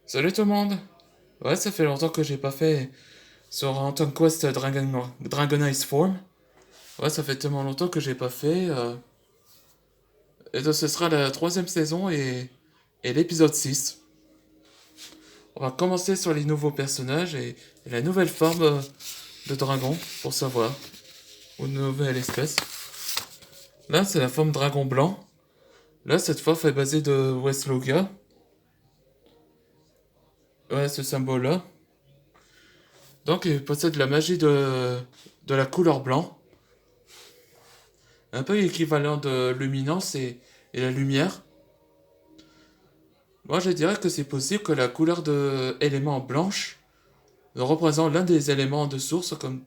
Salut tout le monde! Ouais, ça fait longtemps que j'ai pas fait sur Anton Quest Dragon Ice Form. Ouais, ça fait tellement longtemps que j'ai pas fait. Et donc ce sera la troisième saison et l'épisode 6. On va commencer sur les nouveaux personnages et la nouvelle forme de dragon pour savoir. Ou une nouvelle espèce. Là, c'est la forme dragon blanc. Là, cette forme est basée de Westlogia. Ouais, ce symbole-là. Donc, il possède la magie de la couleur blanc. Un peu équivalent de luminance et la lumière. Moi, je dirais que c'est possible que la couleur de élément blanche représente l'un des éléments de source, comme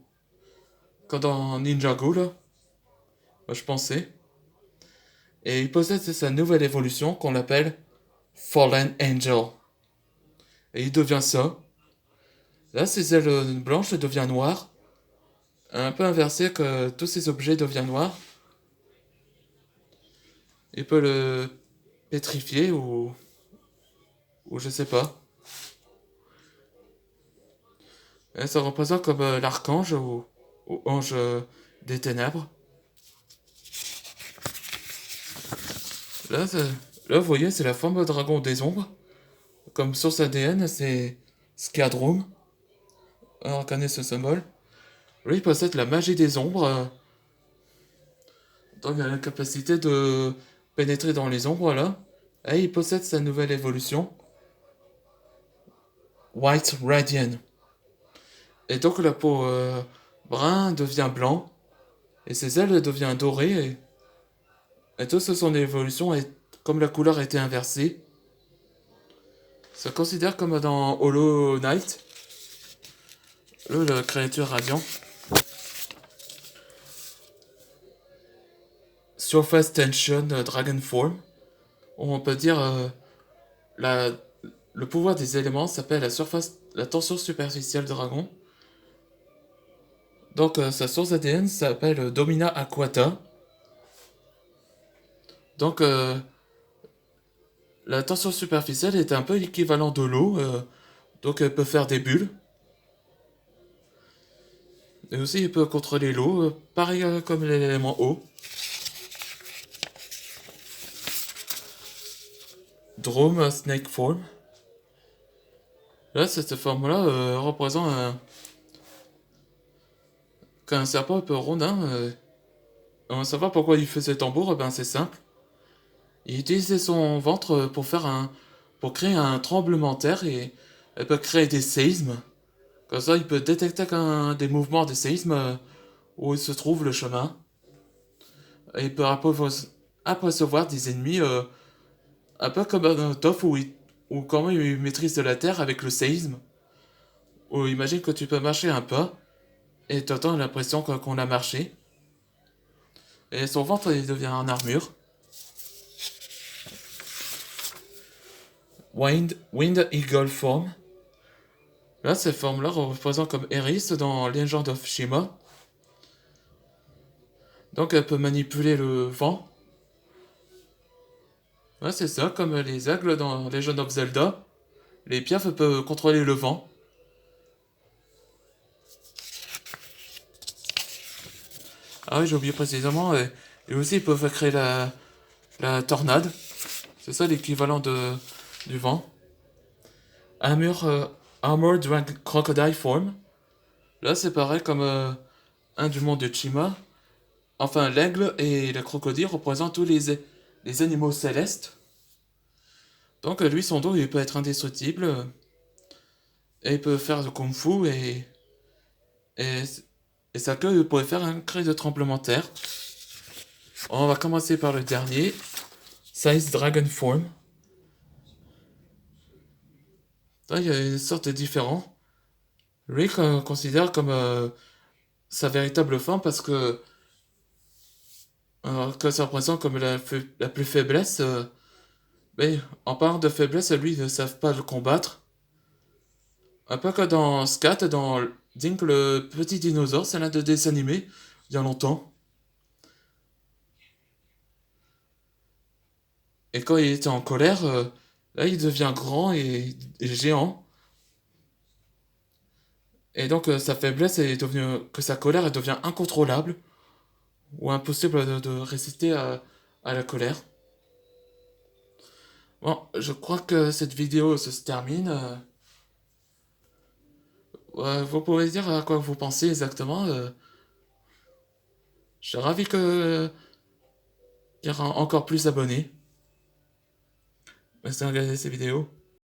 dans Ninjago, là. Moi, je pensais. Et il possède sa nouvelle évolution qu'on appelle Fallen Angel. Et il devient ça. Là, ses ailes blanches deviennent noires. Un peu inversé que tous ces objets deviennent noirs. Il peut le pétrifier ou je sais pas. Et ça représente comme l'archange ou ange des ténèbres. Là, là, vous voyez, c'est la forme de dragon des ombres. Comme source ADN, c'est Skadrum. On reconnaît ce symbole. Lui, il possède la magie des ombres. Donc, il a la capacité de pénétrer dans les ombres, là. Et il possède sa nouvelle évolution. White Radiant. Et donc, la peau brun devient blanc. Et ses ailes deviennent dorées. Et tout ce son évolution, est, comme la couleur était inversée, ça considère comme dans Hollow Knight, la créature radiant. Surface Tension Dragon Form. On peut dire la, le pouvoir des éléments s'appelle la tension superficielle dragon. Donc sa source ADN s'appelle Domina Aquata. Donc la tension superficielle est un peu l'équivalent de l'eau. Donc elle peut faire des bulles. Et aussi il peut contrôler l'eau, pareil comme l'élément eau. Drome Snake Form. Là, cette forme-là représente qu'un serpent un peu rondin. On va savoir pourquoi il fait ce tambour, ben c'est simple. Il utilisait son ventre pour créer un tremblement de terre et elle peut créer des séismes. Comme ça, il peut détecter des mouvements de séismes où il se trouve le chemin. Et il peut apercevoir des ennemis un peu comme un Toff où comment il maîtrise de la terre avec le séisme. Ou imagine que tu peux marcher un pas et tu as l'impression qu'on a marché. Et son ventre il devient en armure. Wind Eagle Form. Là, cette forme-là représente comme Eris dans Legend of Shima. Donc elle peut manipuler le vent. Ouais, c'est ça, comme les aigles dans Legend of Zelda. Les piafs peuvent contrôler le vent. Ah oui, j'ai oublié précisément. Et aussi, ils peuvent créer la tornade. C'est ça l'équivalent du vent. Armored Crocodile Form. Là, c'est pareil comme un du monde de Chima. Enfin, l'aigle et le crocodile représentent tous les animaux célestes. Donc, lui, son dos, il peut être indestructible. Et il peut faire du kung fu et, et sa queue il pourrait faire un cri de tremblement de terre. On va commencer par le dernier. Size Dragon Form. Là, il y a une sorte de différent. Lui, qu'on considère comme sa véritable forme parce que ça représente comme la plus faiblesse. Mais en parlant de faiblesse, lui, ils ne savent pas le combattre. Un peu comme dans Scat, dans Dink le petit dinosaure, c'est l'un de dessins animés, il y a longtemps. Et quand il était en colère, Là, il devient grand et géant. Et donc, sa faiblesse est devenue que sa colère elle devient incontrôlable ou impossible de résister à la colère. Bon, je crois que cette vidéo se termine. Ouais, vous pouvez dire à quoi vous pensez exactement. Je suis ravi qu'il y aura encore plus d'abonnés. Merci de regarder ces vidéos.